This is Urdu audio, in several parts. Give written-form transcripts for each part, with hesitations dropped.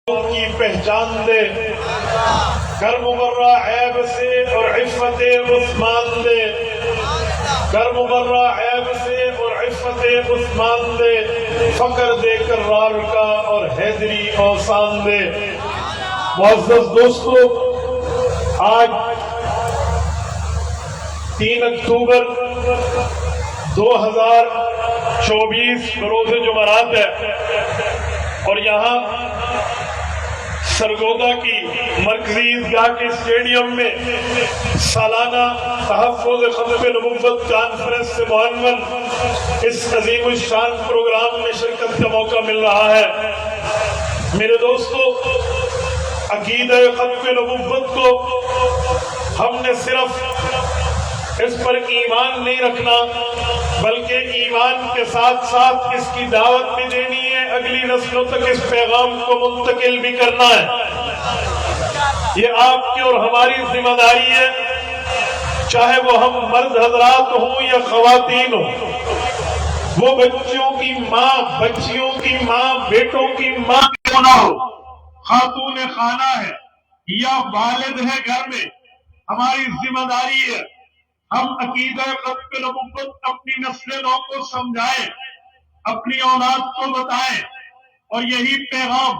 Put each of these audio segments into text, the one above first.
کی پہچان دے، کر مبرہ عیب سے اور عفت عثمان دے، کر مبرہ عیب سے اور عفت عثمان دے، فقر دے کرار کا اور حیدری اوسان دے۔ معزز دوستو، آج 3 اکتوبر 2024 روز جمعرات ہے اور یہاں سرگودا کی مرکزی عیدگاہ کے اسٹیڈیم میں سالانہ تحفظ ختم نبوت کانفرنس سے معنون اس عظیم الشان پروگرام میں شرکت کا موقع مل رہا ہے۔ میرے دوستو، عقیدہ ختم نبوت کو ہم نے صرف اس پر ایمان نہیں رکھنا بلکہ ایمان کے ساتھ ساتھ اس کی دعوت بھی دینی ہے، اگلی نسلوں تک اس پیغام کو منتقل بھی کرنا ہے۔ یہ آپ کی اور ہماری ذمہ داری ہے، چاہے وہ ہم مرد حضرات ہوں یا خواتین ہوں، وہ بچیوں کی ماں، بیٹوں کی ماں کیوں نہ ہو، خاتون خانہ ہے یا والد ہے گھر میں، ہماری ذمہ داری ہے ہم عقیدہ ختم نبوت اپنی نسل نو کو سمجھائیں، اپنی اولاد کو بتائیں اور یہی پیغام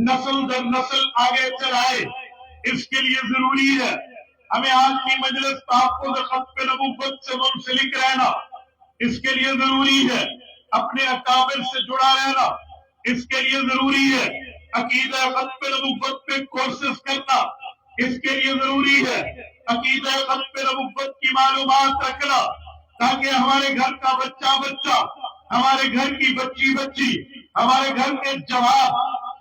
نسل در نسل آگے چلائے۔ اس کے لیے ضروری ہے ہمیں آج کی مجلس تحفظ ختم نبوت سے منسلک رہنا، اس کے لیے ضروری ہے اپنے اکابر سے جڑا رہنا، اس کے لیے ضروری ہے عقیدہ ختم نبوت پہ کورسز کرنا، اس کے لیے ضروری ہے عقیدہ ختم نبوت کی معلومات رکھنا تاکہ ہمارے گھر کا بچہ، ہمارے گھر کی بچی، ہمارے گھر کے جوان،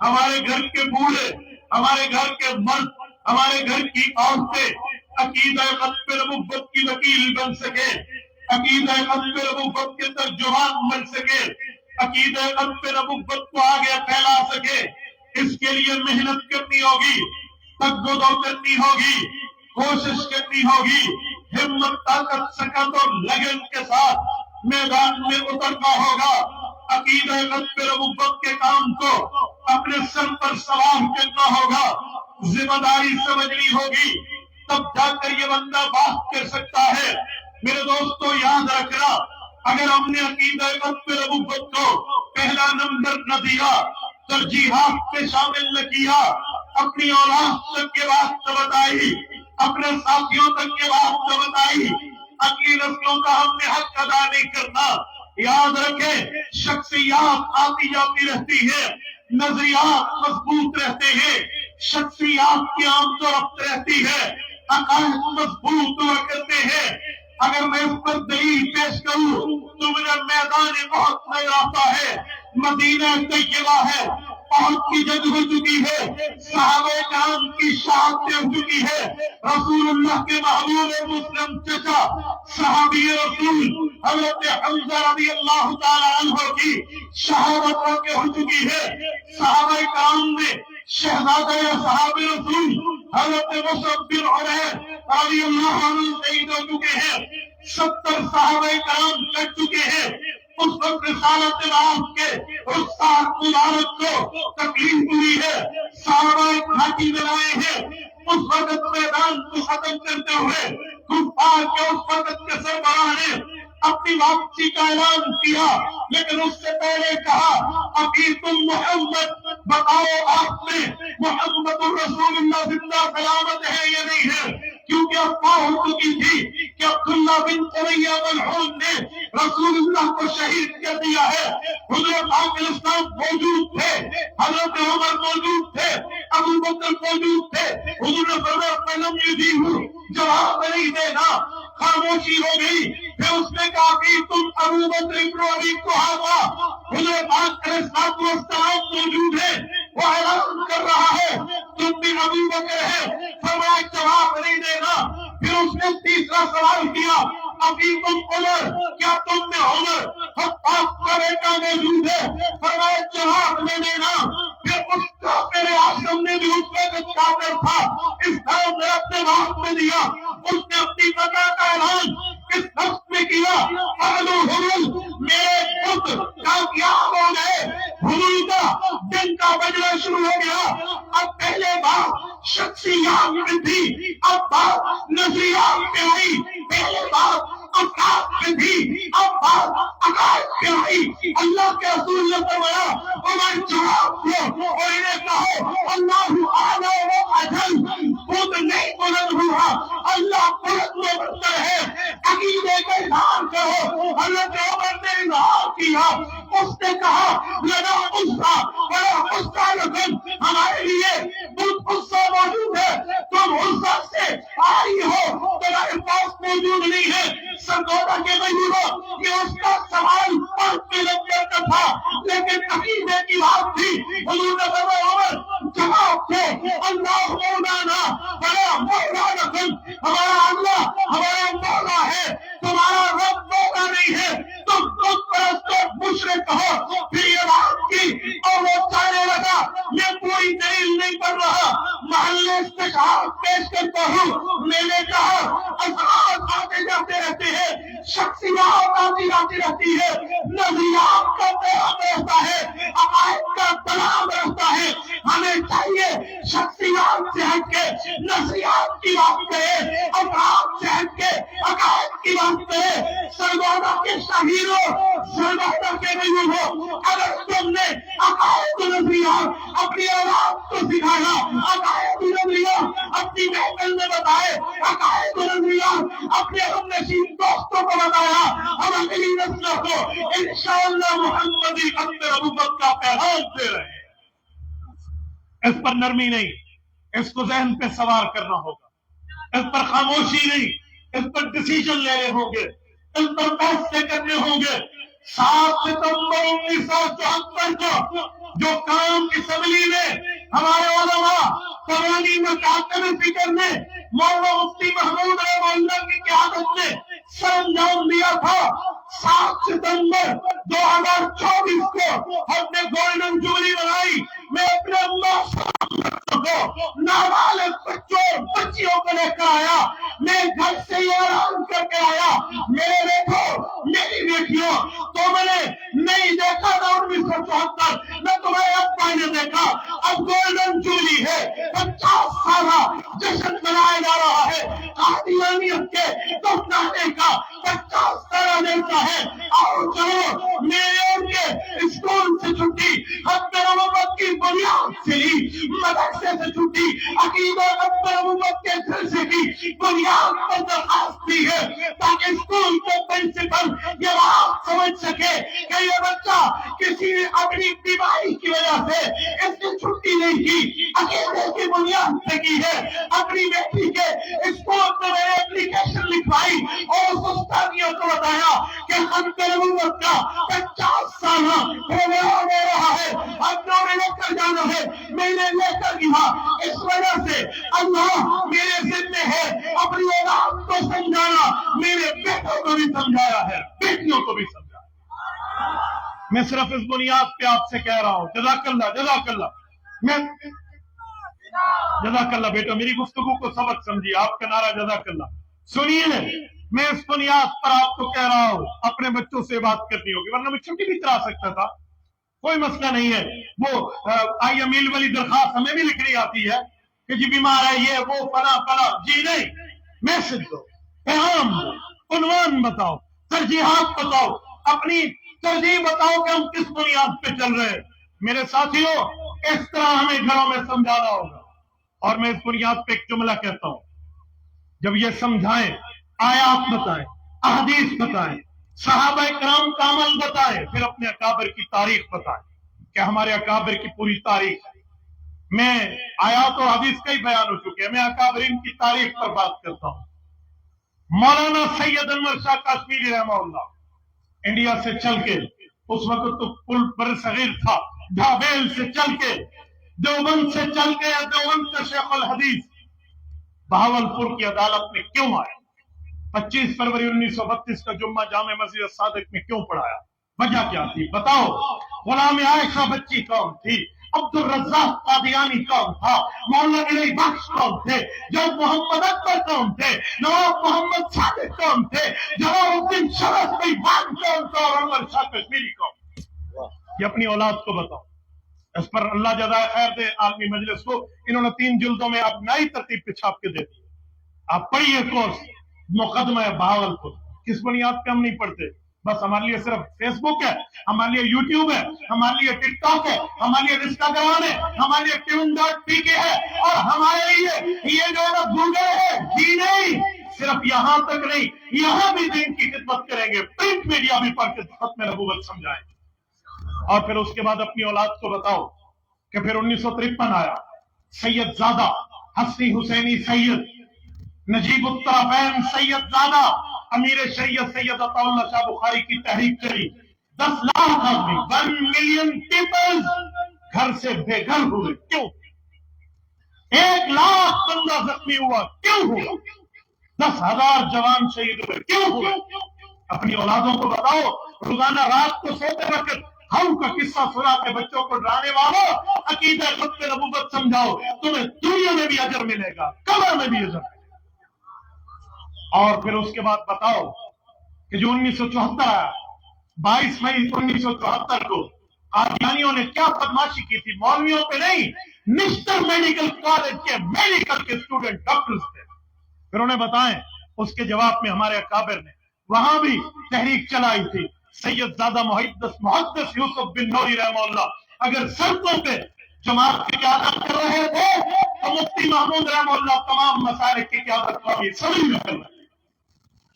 ہمارے گھر کے بوڑھے، ہمارے گھر کے مرد، ہمارے گھر کی عورتیں عقیدہ ختم نبوت کی وکیل بن سکے، عقیدہ ختم نبوت کے ترجمان بن سکے، عقیدہ ختم نبوت کو آگے پھیلا سکے۔ اس کے لیے محنت کرنی ہوگی، تگدو کرنی ہوگی، کوشش کرنی ہوگی، ہمت، طاقت، سکت اور لگن کے ساتھ میدان میں اترنا ہوگا۔ عقیدہ ختم نبوت کے کام کو اپنے سر پر سوار کرنا ہوگا، ذمہ داری سمجھنی ہوگی، تب جا کر یہ بندہ بات کر سکتا ہے۔ میرے دوستو، یاد رکھنا، اگر ہم نے عقیدہ ختم نبوت کو پہلا نمبر نہ دیا، ترجیحات پہ شامل نہ کیا، اپنی اولاد تک یہ بات نہ بتائی، اپنے ساتھیوں تک یہ بات نہ بتائی، اگلی نسلوں کا ہم نے حق ادا نہیں کرنا۔ یاد رکھیں، شخصیات آتی جاتی رہتی ہے، نظریات مضبوط رہتے ہیں، شخصیات کی آمد و رفت رہتی ہے، عقائد مضبوط ہوا کرتے ہیں۔ اگر میں اس پر دلیل پیش کروں تو مجھے میدان بہت نظر آتا ہے۔ مدینہ طیبہ ہے، بہت کی جنگ ہو چکی ہے، صحابہ کرام کی شہادتیں ہو چکی ہے، رسول اللہ کے محبوب مسلم چچا صحابی رسول حضرت حمزہ رضی اللہ تعالی عنہ کی شہادت ہو چکی ہے۔ صحابہ کرام میں شہزادہ صحابی رسول حضرت مصعب بن عمیر رضی اللہ عنہ شہید ہو چکے ہیں، 70 صحابہ کرام کر چکے ہیں۔ اس وقت رسالت آپ کے اس سال مبارک کو تکلیف ہوئی ہے، صحابہ گھاٹی میں آئے ہیں، اس وقت میدان کو ختم کرتے ہوئے کفار کے اس وقت کے سربراہ نے اپنی واپسی کا اعلان کیا، لیکن اس سے پہلے کہا ابھی تم محمد بتاؤ آپ میں محمد الرسول اللہ زندہ سلامت ہے یا نہیں ہے، کیونکہ افواہ ہو چکی تھی کہ عبداللہ بن سمیہ ملعون نے رسول اللہ کو شہید کر دیا ہے۔ حضور پاک علیہ السلام موجود تھے، حضرت عمر موجود تھے، ابو بکر موجود تھے۔ حضور نے فرمایا فلم یجیبوا، جواب نہیں دینا، خاموشی ہو گئی۔ پھر اس نے کہا کہ تم ابو بکر ابن ابی قحافہ، حضور پاک علیہ السلام موجود ہے، وہ اعلان کر رہا ہے تم بھی ابو بکر ہے، فرمایا جواب نہیں دینا۔ پھر اس نے تیسرا سوال کیا ابھی تم عمر، کیا تم میں عمر خطاب کا بیٹا موجود ہے، فرمایا جواب نہیں دینا۔ پھر اس کا میرے آسم نے بھی اس وقت کافر تھا، اسلام نے اپنے باپ میں دیا، اس نے اپنی بقا کا اعلان اس نفس میں کیا، اہلو حرم میرے پتر کامیاب ہو گئے۔ حرم کا دن کا بجنا شروع ہو گیا، شخصیات میں تھی، اب بات نظریات پہ آئی، پہلے بات افراد پہ تھی، اب بات عقائد پہ آئی۔ اللہ کے رسول نے فرمایا عمر جواب دو اور انہیں کہو اللہ اعلی و اجل، خود نہیں بلند ہوا، اللہ بلند و برتر ہے۔ عقیدے کا اظہار کرو۔ حضرت عمر نے اظہار کیا، اس نے کہا لنا عزا ولا عزا لکم، ہمارے لیے بت عزا موجود ہے، تم عزا سے آئی ہو، تمہارے پاس موجود نہیں ہے۔ سرگودا کے غیوروں، یہ اس کا سوال پڑھ کے لگ جاتا تھا، لیکن عقیدے کی بات تھی۔ حضور نے فرمایا عمر جواب دو اللہ مولانا ولا مولا لکم، ہمارا اللہ ہمارا مولا ہے، تمہارا رب مولا نہیں ہے، تم بت پرست اور مشرک ہو۔ پھر یہ بات کی اور وہ چاہنے لگا میں پوری دلیل نہیں پڑھ رہا، محلے استشہاد پیش کرتا ہوں۔ میں نے کہا افراد آتے جاتے رہتے ہیں، شخصیات آتی جاتی رہتی ہے، نظریات کا پیغام رہتا ہے، عقائد کا پیغام رہتا ہے۔ ہمیں چاہیے شخصیات سے ہٹ کے نظریات کی بات کرے، افراد سے ہٹ کے عقائد کی بات کرے۔ سرگودا کے شہیدوں، سرگودا کے غیوروں، اگر تم نے عقائد و نظریات اپنی اولاد کو سکھایا، عقائد و نظریات اپنی محفل میں بتائے، عقائد و نظریات اپنے ہم نشین دوستوں کو بتایا، ہم اگلی نسلوں کو انشاءاللہ محمدی اندر ابوبکر کا پیغام دے رہے ہیں۔ اس پر نرمی نہیں، اس کو ذہن پہ سوار کرنا ہوگا، اس پر خاموشی نہیں، اس پر ڈیسیجن لینے ہوں گے، اس پر فیصلے کرنے ہوں گے۔ 7 ستمبر 1974 کو جو کام اسمبلی میں ہمارے علماء قرآنی مکاتب فکر نے مولانا مفتی محمود رحمہ اللہ کی قیادت میں سر انجام دیا تھا، 7 ستمبر 2024 کو ہم نے گولڈن جوبلی بنائی۔ میں اپنے اللہ کو نابالغ بچوں بچیوں کو لے کر آیا، میں گھر سے یہ اعلان کر کے آیا میرے بیٹوں میری بیٹیوں، تم نے نہیں دیکھا تھا 1974 نہ تمہارے ابا نے دیکھا، اب گولڈن جوبلی ہے، 50 سالہ جشن منایا جا رہا ہے، قادیانیت کے دفنانے کا 50 سالہ جلسہ ہے۔ اور چلو میرے ان کے اسکول سے چھٹی، حد نبوت کی بنیاد سے لی، مدرسے سے چھٹی، عقیدہ حد نبوت کے سلسلے کی بنیاد پر درخواست دی ہے، تاکہ اسکول کے پرنسپل یہ بات سمجھ سکے کہ یہ بچہ کسی نے اپنی بیماری کی وجہ سے اس کی چھٹی نہیں کی، عقیدے کی بنیاد سے کی ہے۔ اپنی بیٹی کے اسکول میں میں نے اپلیکیشن لکھوائی اور اس استادیوں کو بتایا کہ حد نبوت کا 50 سالہ پروگرام ہو رہا ہے، اب جو میں لے کر جانا ہے میں نے لے کر گیا۔ اس وجہ سے اللہ میرے ذمہ ہے اپنی اولاد کو سمجھانا، میرے بیٹوں کو بھی سمجھایا ہے، بیٹیوں کو بھی سمجھایا۔ میں صرف اس بنیاد پہ آپ سے کہہ رہا ہوں جزاک اللہ، جزاک اللہ، میں جزاک اللہ بیٹا، میری گفتگو کو سبق سمجھیے، آپ کا نعرہ جزاک اللہ سنیے۔ میں اس بنیاد پر آپ کو کہہ رہا ہوں اپنے بچوں سے بات کرنی ہوگی، ورنہ میں چھٹی بھی کرا سکتا تھا، کوئی مسئلہ نہیں ہے۔ وہ آئی امیل والی درخواست ہمیں بھی لکھنی آتی ہے کہ جی بیمار ہے یہ وہ فلاں فلاں، جی نہیں، میسج دو، پیغام دو، عنوان بتاؤ، ترجیحات بتاؤ، اپنی ترجیح بتاؤ کہ ہم کس بنیاد پہ چل رہے ہیں۔ میرے ساتھیوں اس طرح ہمیں گھروں میں سمجھانا ہوگا، اور میں اس بنیاد پہ ایک جملہ کہتا ہوں، جب یہ سمجھائیں، آیات بتائیں، احادیث بتائیں، صحابہ کرام کا عمل بتائیں، پھر اپنے اکابر کی تاریخ بتائیں کہ ہمارے اکابر کی پوری تاریخ، میں آیات اور حدیث کا ہی بیان ہو چکے ہیں، میں اکابرین کی تاریخ پر بات کرتا ہوں۔ مولانا سید انور شاہ کشمیری رحمہ اللہ انڈیا سے چل کے، اس وقت تو پل بر صغیر تھا، ڈھابیل سے چل کے دیوبند سے چل کے، دیوبند سے شیخ الحدیث بہاولپور کی عدالت میں کیوں آئے؟ 25 فروری 1932 کا جمعہ جامع مسجد صادق میں کیوں پڑھایا؟ وجہ کیا تھی بتاؤ؟ غلام عائشہ بچی کون تھی؟ عبد الرزاق قادیانی کون تھا؟ مولانا علی بخش کون تھے؟ جناب محمد اکبر کون تھے؟ نواب محمد صادق کون تھے؟ جلال الدین شرف بان کون تھا؟ اور انور شاہ کشمیری کون؟ یہ اپنی اولاد کو بتاؤ، اس پر اللہ جزائے خیر دے عالمی مجلس کو، انہوں نے 3 جلدوں میں اب نئی ترتیب پہ چھاپ کے دے دی۔ آپ پڑھیے کورس مقدمہ بہاولپور۔ کس بنیاد پہ ہم نہیں پڑھتے؟ بس ہمارے لیے صرف فیس بک ہے، ہمارے لیے یوٹیوب ہے، ہمارے لیے ٹک ٹاک ہے، ہمارے لیے انسٹاگرام ہے، ہمارے لیے tune.pk ہے، اور ہمارے لیے یہ جو ہے نا گوگل ہے جی نہیں۔ صرف یہاں تک نہیں، یہاں بھی دین کی خدمت کریں گے، پرنٹ میڈیا بھی پڑھ کے ختم نبوت سمجھائیں گے۔ اور پھر اس کے بعد اپنی اولاد کو بتاؤ کہ پھر 1953 آیا، سید زادہ حسنی حسینی سید، نجیب الطرفین سید زادہ، امیر شریعت سید عطا اللہ شاہ بخاری کی تحریک چلی، 10 لاکھ آدمی 1 ملین پیپلز گھر سے بے گھر ہوئے۔ کیوں؟ 1 لاکھ بندہ زخمی ہوا، کیوں ہوا؟ 10,000 جوان شہید ہوئے، کیوں ہوئے؟ اپنی اولادوں کو بتاؤ، روزانہ رات کو سوتے وقت ہم کا قصہ سنا کے بچوں کو ڈرانے والوں، عقیدہ ختم نبوت سمجھاؤ، تمہیں دنیا میں بھی اجر ملے گا، قبر میں بھی اجر ملے گا۔ اور پھر اس کے بعد بتاؤ کہ جو 1974 آیا، 22 مئی 1974 کو قادیانیوں نے کیا بدماشی کی تھی؟ مولویوں پہ نہیں، نشتر میڈیکل کالج کے میڈیکل کے اسٹوڈنٹ ڈاکٹرز تھے۔ پھر انہیں بتائیں، اس کے جواب میں ہمارے اکابر نے وہاں بھی تحریک چلائی تھی۔ سید زادہ محدث یوسف بن نوری رحمہ اللہ اگر سڑکوں پہ جماعت کی قیادت کر رہے تھے تو مفتی محمود رحمہ اللہ تمام مسائل کی قیادت کر رہے تھے۔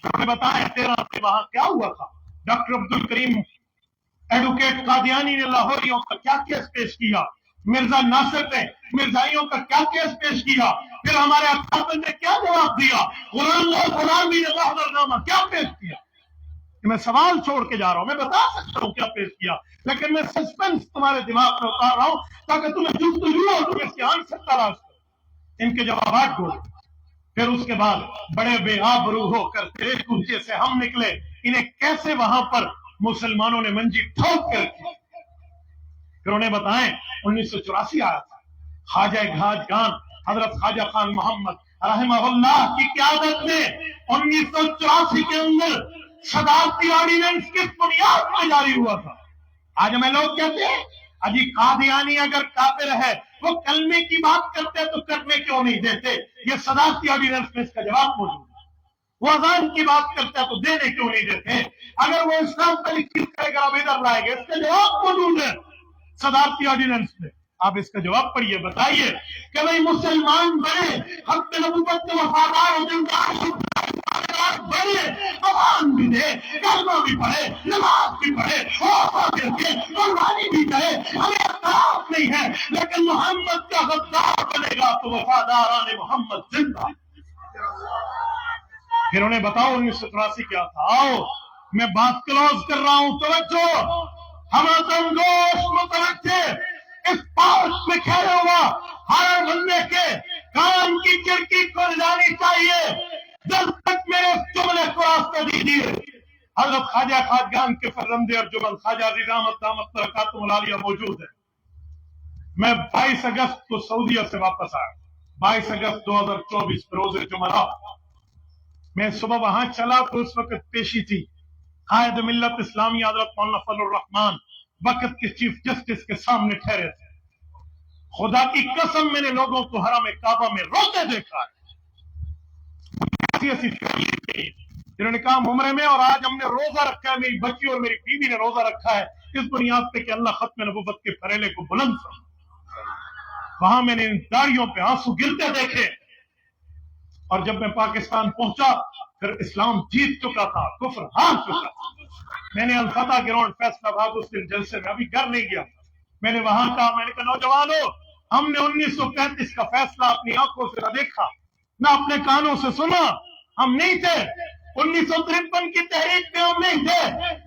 ہمیں بتائیں 13 سے وہاں کیا ہوا تھا؟ ڈاکٹر عبدالکریم ایڈوکیٹ قادیانی نے لاہوریوں کا کیا کیس پیش کیا، مرزا ناصر نے مرزائیوں کا کیا کیس پیش کیا، پھر ہمارے اکابر نے کیا جواب دیا، غلام غلامی نے محضر نامہ کیا پیش کیا۔ میں سوال چھوڑ کے جا رہا ہوں، میں بتا سکتا ہوں کیا پیش کیا، لیکن میں سسپینس تمہارے دماغ میں اتار رہا ہوں تاکہ تمہیں جستجو اور تم اس کے آنسر تلاش کرو، ان کے جوابات ڈھونڈو۔ پھر اس کے بعد بڑے بے آبرو ہو کر تیرے کوچے سے ہم نکلے، انہیں کیسے وہاں پر مسلمانوں نے منجی ٹھوک کر کی۔ پھر انہیں بتائیں 1984 آیا تھا، خواجہ گھاٹ حضرت خواجہ خان محمد رحمہ اللہ کی قیادت میں 1984 کے اندر صدارتی آرڈیننس کس بنیاد پر جاری ہوا تھا؟ آج ہمیں لوگ کہتے ہیں اجی قادیانی اگر کافر ہے وہ کلمے کی بات کرتے تو کرنے کیوں نہیں دیتے؟ یہ صدارتی آرڈیننس میں اس کا جواب موجود ہے۔ وہ اذان کی بات کرتا ہے تو دینے کیوں نہیں دیتے؟ اگر وہ اسلام پر لکھی کرے گا اب ادھر لائے گا، اس کا جواب موجود ہے صدارتی آرڈیننس میں۔ آپ اس کا جواب پڑھیے، بتائیے کہ بھائی مسلمان بنے، حق نبوت کے وفادار بڑے، اذان بھی دے، کلمہ بھی پڑھے، نماز بھی پڑھے، قربانی بھی کرے، ہمیں اختلاف نہیں ہے، لیکن محمد کا غدار بنے گا تو وفاداران محمد زندہ۔ پھر انہیں بتاؤ 1983 کیا تھا۔ آؤ میں بات کلوز کر رہا ہوں، توجہ، ہمارا گوش متوجہ، اس پارک میں کھڑے ہوا ہر بندے کے کام کی کھڑکی کھل جانی چاہیے جب تک میرے جملے کو راستہ دیجیے۔ حضرت خواجہ خواجگان کے فرزند ارجمند خواجہ عزیز احمد دامت برکاتہم العالیہ موجود ہے۔ میں 22 اگست کو سعودیہ سے واپس آیا، 22 اگست 2024 روز جمعرات۔ میں صبح وہاں چلا تو اس وقت پیشی تھی، قائد ملت اسلامی حضرت مولانا فضل الرحمان وقت کے چیف جسٹس کے سامنے ٹھہرے تھے۔ خدا کی قسم میں نے لوگوں کو حرم کعبہ میں روتے دیکھا ہے، ایسی جنہوں نے کہا عمرے میں، اور آج ہم نے روزہ رکھا ہے، میری بچی اور میری بیوی نے روزہ رکھا ہے اس بنیاد پہ کہ اللہ ختم نبوت کے پھریلے کو بلند فرمائے۔ وہاں میں نے ان داڑیوں پہ آنسو گرتے دیکھے، اور جب میں پاکستان پہنچا پھر اسلام جیت چکا تھا، کفر ہار چکا تھا۔ میں نے الفتح گراؤنڈ فیصلہ باد اس دن جلسے میں ابھی گھر نہیں گیا، میں نے وہاں کہا، میں نے کہا نوجوانوں، ہم نے 1935 کا فیصلہ اپنی آنکھوں سے نہ دیکھا نہ اپنے کانوں سے سنا، ہم نہیں تھے 1953 کی تحریک میں، ہم نہیں تھے،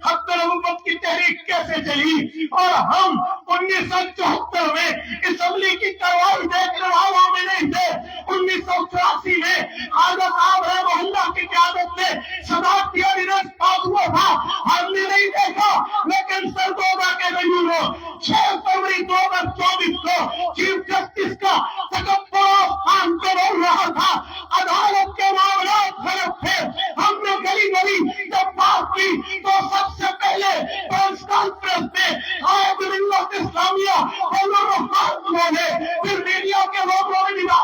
حق نبوت کی تحریک کیسے چلی، اور ہم 1974 میں اسمبلی کی کارروائی دیکھنے والوں میں نہیں تھے، 1984 میں خواجہ صاحب رحمہ اللہ کی قیادت میں صدارتی آرڈیننس پاس ہوا تھا، ہم نے نہیں دیکھا، لیکن سرگودا کے غیوروں 6 فروری 2024 کو چیف جسٹس کا تکبر خان کو بول رہا تھا، عدالت کے معاملات غلط تھے، ہم نے گلی گلی جب بات کی تو سب سے پہلے پریس کانفرنس میں قائد ملت اسلامیہ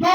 2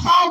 7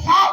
7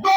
2